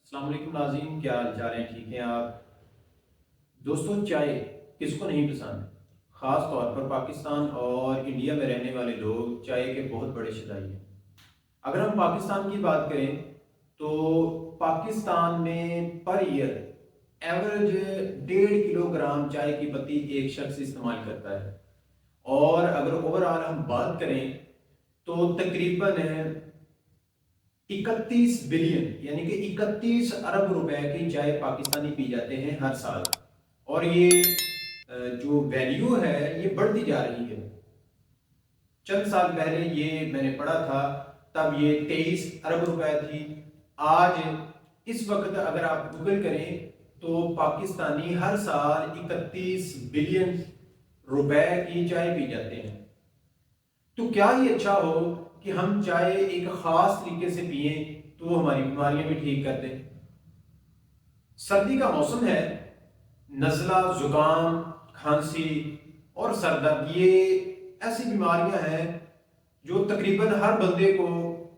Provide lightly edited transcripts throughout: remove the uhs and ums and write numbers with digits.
السلام علیکم ناظرین، کیا حال چال ہیں؟ ٹھیک ہیں آپ؟ دوستوں، چائے کس کو نہیں پسند؟ خاص طور پر پاکستان اور انڈیا میں رہنے والے لوگ چائے کے بہت بڑے شائقین ہیں۔ اگر ہم پاکستان کی بات کریں تو پاکستان میں per year average 1.5 kilo gram چائے کی پتی ایک شخص استعمال کرتا ہے، اور اگر اوور آل ہم بات کریں تو تقریباً 31 بلین یعنی کہ 31 ارب روپے کی چائے پاکستانی پی جاتے ہیں ہر سال، اور یہ جو ویلیو ہے یہ بڑھتی جا رہی ہے۔ چند سال پہلے یہ میں نے پڑھا تھا، تب یہ 23 ارب روپے تھی۔ آج اس وقت اگر آپ گوگل کریں تو پاکستانی ہر سال 31 بلین روپے کی چائے پی جاتے ہیں۔ تو کیا ہی اچھا ہو کہ ہم چائے ایک خاص طریقے سے پئیں تو وہ ہماری بیماریاں بھی ٹھیک کر دیں۔ سردی کا موسم ہے، نزلہ، زکام، کھانسی اور سر درد یہ ایسی بیماریاں ہیں جو تقریباً ہر بندے کو،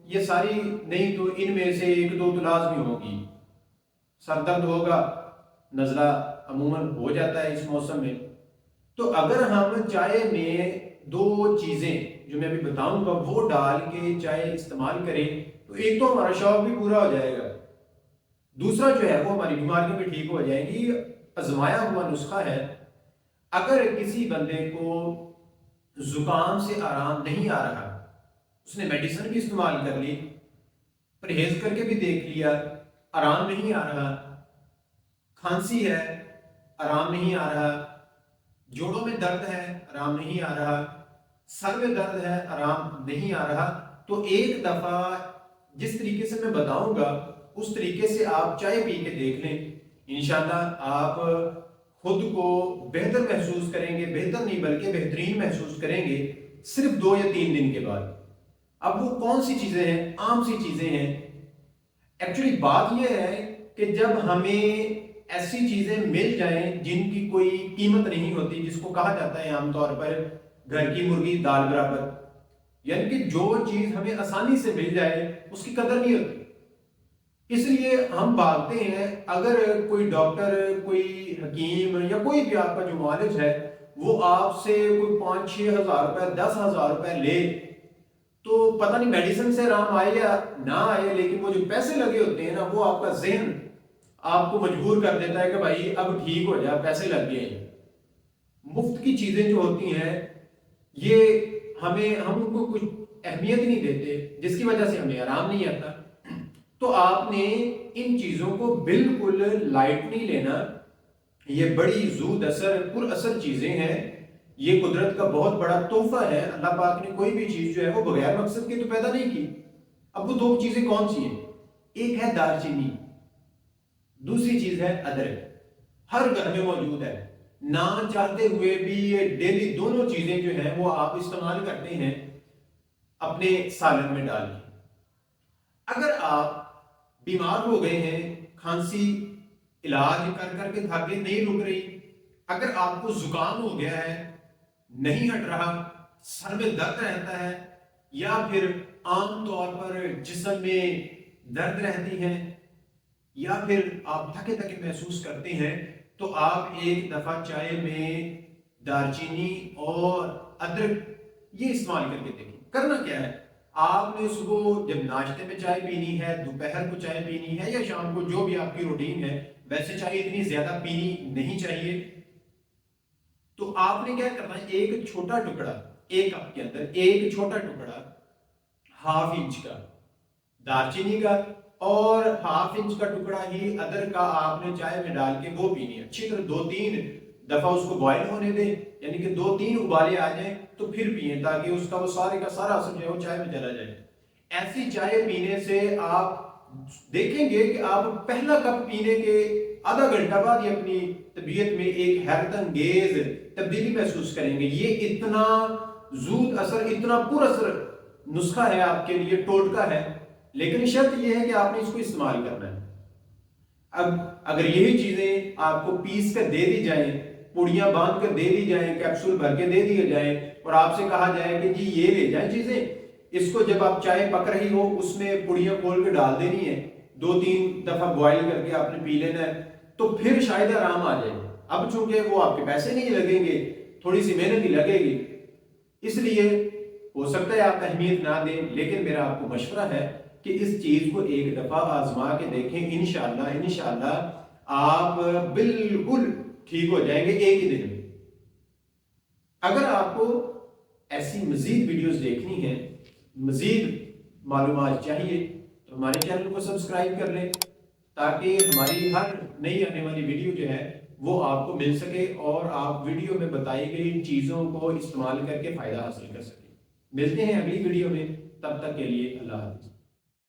یہ ساری نہیں تو ان میں سے ایک دو تو لازمی ہوگی۔ سر درد ہوگا، نزلہ عموماً ہو جاتا ہے اس موسم میں۔ تو اگر ہم چائے میں دو چیزیں جو میں ابھی بتاؤں گا وہ ڈال کے چائے استعمال کریں تو ایک تو ہمارا شوق بھی پورا ہو جائے گا، دوسرا جو ہے وہ ہماری بیماریاں بھی ٹھیک ہو جائیں گی۔ آزمایا ہوا نسخہ ہے، اگر کسی بندے کو زکام سے آرام نہیں آ رہا، اس نے میڈیسن بھی استعمال کر لی، پرہیز کر کے بھی دیکھ لیا، آرام نہیں آ رہا، کھانسی ہے، آرام نہیں آ رہا، جوڑوں میں درد ہے، آرام نہیں آ رہا، سر میں درد ہے، آرام نہیں آ رہا، تو ایک دفعہ جس طریقے سے میں بتاؤں گا اس طریقے سے آپ چائے پی کے دیکھ لیں، انشاءاللہ آپ خود کو بہتر محسوس کریں گے، بہتر نہیں بلکہ بہترین محسوس کریں گے صرف 2 یا 3 دن کے بعد۔ اب وہ کون سی چیزیں ہیں؟ عام سی چیزیں ہیں۔ ایکچولی بات یہ ہے کہ جب ہمیں ایسی چیزیں مل جائیں جن کی کوئی قیمت نہیں ہوتی، جس کو کہا جاتا ہے عام طور پر گھر کی مرغی دال برابر، یعنی کہ جو چیز ہمیں آسانی سے مل جائے اس کی قدر نہیں ہوتی، اس لیے ہم بھاگتے ہیں۔ اگر کوئی ڈاکٹر، کوئی حکیم یا کوئی بھی آپ کا جو معالج ہے وہ آپ سے کوئی 5-6 ہزار روپے، 10 ہزار روپے لے تو پتہ نہیں میڈیسن سے آرام آئے یا نہ آئے، لیکن وہ جو پیسے لگے ہوتے ہیں نا وہ آپ کا ذہن آپ کو مجبور کر دیتا ہے کہ بھائی اب ٹھیک ہو جا، پیسے لگ گئے ہیں۔ مفت کی چیزیں جو ہوتی ہیں یہ ہم ان کو کچھ اہمیت نہیں دیتے، جس کی وجہ سے ہمیں آرام نہیں آتا۔ تو آپ نے ان چیزوں کو بالکل لائٹ نہیں لینا، یہ بڑی زود اثر، پر اثر چیزیں ہیں، یہ قدرت کا بہت بڑا تحفہ ہے۔ اللہ پاک نے کوئی بھی چیز جو ہے وہ بغیر مقصد کے تو پیدا نہیں کی۔ اب وہ دو چیزیں کون سی ہیں؟ ایک ہے دار چینی، دوسری چیز ہے ادرک۔ ہر گھر میں موجود ہے، نہ چاہتے ہوئے بھی یہ ڈیلی دونوں چیزیں جو ہیں وہ آپ استعمال کرتے ہیں اپنے سالن میں ڈال کے۔ اگر آپ بیمار ہو گئے ہیں، کھانسی علاج کر کر کے تھک گئے، نہیں رک رہی، اگر آپ کو زکام ہو گیا ہے، نہیں ہٹ رہا، سر میں درد رہتا ہے، یا پھر عام طور پر جسم میں درد رہتی ہے، یا پھر آپ تھکے تھکے محسوس کرتے ہیں، تو آپ ایک دفعہ چائے میں دار چینی اور ادرک یہ استعمال کر کے دیکھیں۔ کرنا کیا ہے؟ آپ نے صبح جب ناشتے میں چائے پینی ہے، دوپہر کو چائے پینی ہے، یا شام کو، جو بھی آپ کی روٹین ہے، ویسے چائے اتنی زیادہ پینی نہیں چاہیے، تو آپ نے کیا کرنا ہے، ایک چھوٹا ٹکڑا، ایک کپ کے اندر ایک چھوٹا ٹکڑا ½ انچ کا دار چینی کا اور ½ انچ کا ٹکڑا ہی ادرک کا آپ نے چائے میں ڈال کے وہ پینی ہے۔ اچھی طرح 2-3 دفعہ اس کو بوائل ہونے دیں، یعنی کہ 2-3 ابالے آ جائیں تو پھر پئیں، تاکہ اس کا وہ سارے کا سارا اثر جو ہے وہ چائے میں چلا جائے۔ ایسی چائے پینے سے آپ دیکھیں گے کہ آپ پہلا کپ پینے کے آدھا گھنٹہ بعد ہی اپنی طبیعت میں ایک حیرت انگیز تبدیلی محسوس کریں گے۔ یہ اتنا زود اثر، اتنا پر اثر نسخہ ہے، آپ کے لیے ٹوٹکا ہے، لیکن شرط یہ ہے کہ آپ نے اس کو استعمال کرنا ہے۔ اب اگر یہی چیزیں آپ کو پیس کر دے دی جائیں، پوڑیاں باندھ کر دے دی جائیں، کیپسول بھر کے دے دیے جائیں، اور آپ سے کہا جائے کہ جی یہ لے جائیں چیزیں، اس کو جب آپ چائے پک رہی ہو اس میں پوڑیاں کھول کے ڈال دینی ہے، 2-3 دفعہ بوائل کر کے آپ نے پی لینا ہے تو پھر شاید آرام آ جائے. اب چونکہ وہ آپ کے پیسے نہیں لگیں گے، تھوڑی سی محنت ہی لگے گی، اس لیے ہو سکتا ہے آپ اہمیت نہ دیں، لیکن میرا آپ کو مشورہ ہے کہ اس چیز کو ایک دفعہ آزما کے دیکھیں. انشاءاللہ آپ بالکل ٹھیک ہو جائیں گے ایک ہی دن میں. اگر آپ کو ایسی مزید ویڈیوز دیکھنی ہیں، مزید معلومات چاہیے تو ہمارے چینل کو سبسکرائب کر لیں تاکہ ہماری ہر نئی آنے والی ویڈیو جو ہے وہ آپ کو مل سکے اور آپ ویڈیو میں بتائی گئی چیزوں کو استعمال کر کے فائدہ حاصل کر سکیں. ملتے ہیں اگلی ویڈیو میں، تب تک کے لیے اللہ حافظ.